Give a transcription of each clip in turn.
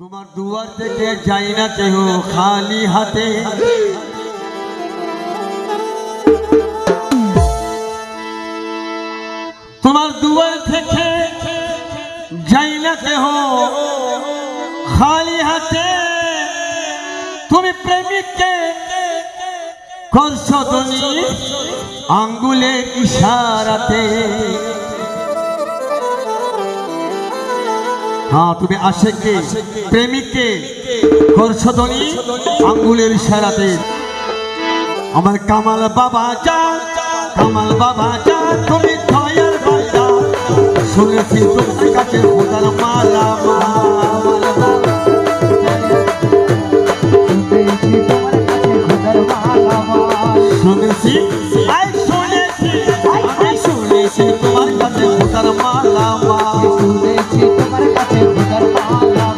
তোমার দুয়ার থেকে যাই না কেহ খালি হাতে, তোমার দুয়ার থেকে যাই না কেহ খালি হাতে। তুমি প্রেমিককে করছো ধনী আঙ্গুলের ইশারাতে। हाँ তুমি आशिकके प्रेमिकके करছো ধনী আঙ্গুলের ইশারাতে। আমার কামাল বাবা জান, কামাল বাবা জান তুমি দয়ার বান্দা, শুনেছি তোমার কাছে খোদার মালা শুনেছি আমি শুনেছি তোমার কাছে খোদার মালা শুনেছি তোমার কাছে খোদার মালা।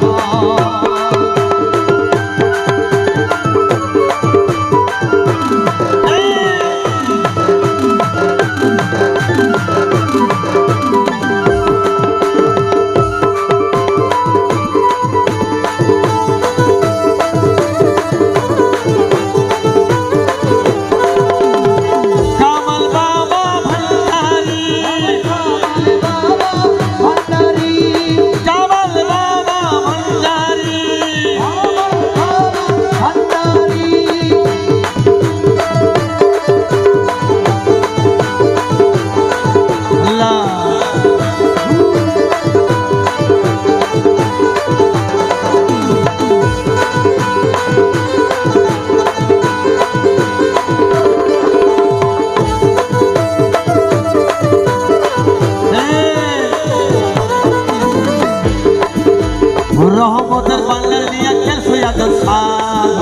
রহমতের বান্ডার নিয়ে খেলছো আজব সাজ,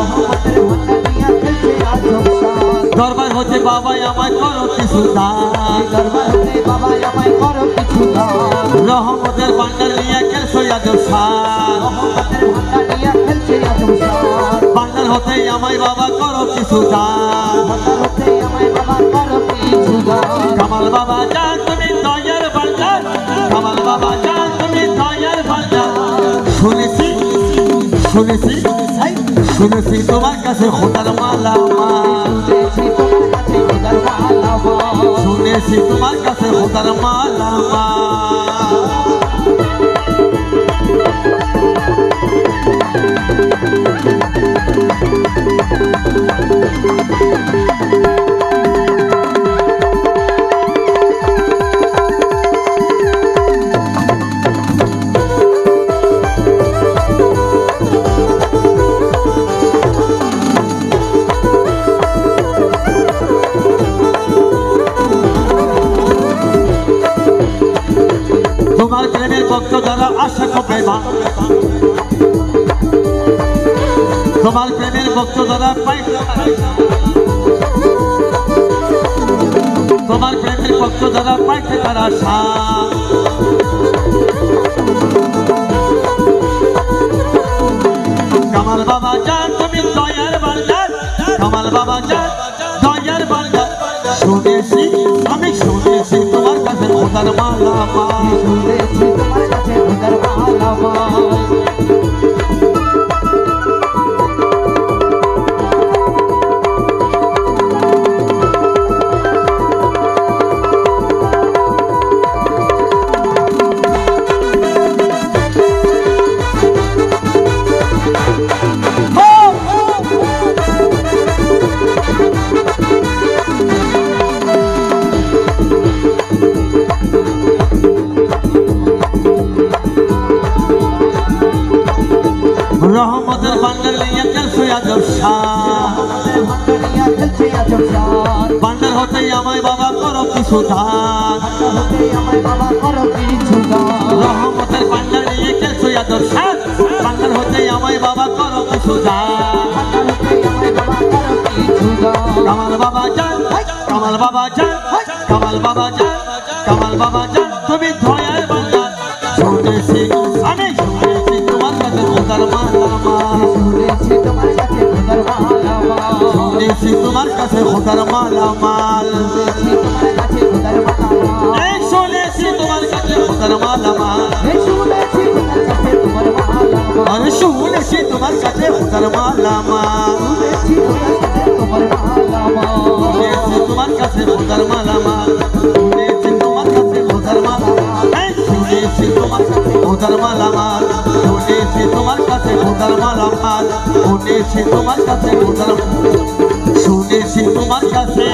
দরবার হতে বাবা আমায় করো কিছু দান, দরবার হতে বাবা আমায় করো কিছু দান। রহমতের বান্ডার নিয়ে খেলছো আজব সাজ, বান্ডার হতে আমায় বাবা করো কিছু দান, কামাল বাবা জান তুমি দয়ার বান্ডার, কামাল বাবা জান তুমি দয়ার বান্ডার। শুনেছি শুনেছি শুনেছি তোমার কাছে খোদার মালা, শুনেছি তোমার কাছে খোদার মালা। তোমার প্রেমের ভক্ত যারা আশিক প্রেমা, তোমার প্রেমের ভক্ত যারা তোমার প্রেমের ভক্ত যারা পাইছে তারা শান, কামাল বাবা জান তুমি দয়ার বান্দার, কামাল বাবা জান দয়ার বান্দার। শুনেছি আমি শুনেছি তোমার কাছে খোদার মালা, শুনেছি তোমার কাছে খোদার মালা। রহমতের বান্ডার নিয়ে খেলছো আজব সাজ, বান্ডার হতেই আমায় বাবা করো কিছু দান, রহমতের বান্ডার নিয়ে খেলছো আজব সাজ, বান্ডার হতেই আমায় বাবা করো কিছু দান। কামাল বাবা জান, কামাল বাবা জান, কামাল বাবা জান, কামাল বাবা জান তুমি দয়ার বান্দার। শুনেছি আমি শুনেছি তোমার কাছে খোদার মালা, শুনেছি তোমার কাছে খোদার মালা, শুনেছি তোমার কাছে খোদার মালা মাল, শুনেছি তোমার কাছে খোদার মালা মাল, শুনেছি তোমার কাছে খোদার মালা মাল। আরে শুনেছি তোমার কাছে উদার মালামাল শুনেছি তোমার কাছে উদার মালামাল শুনেছি তোমার কাছে উদার মালামাল শুনেছি তোমার কাছে উদার মালামাল শুনেছি তোমার কাছে উদার মালামাল শুনেছি তোমার কাছে উদার শুনেছি তোমার কাছে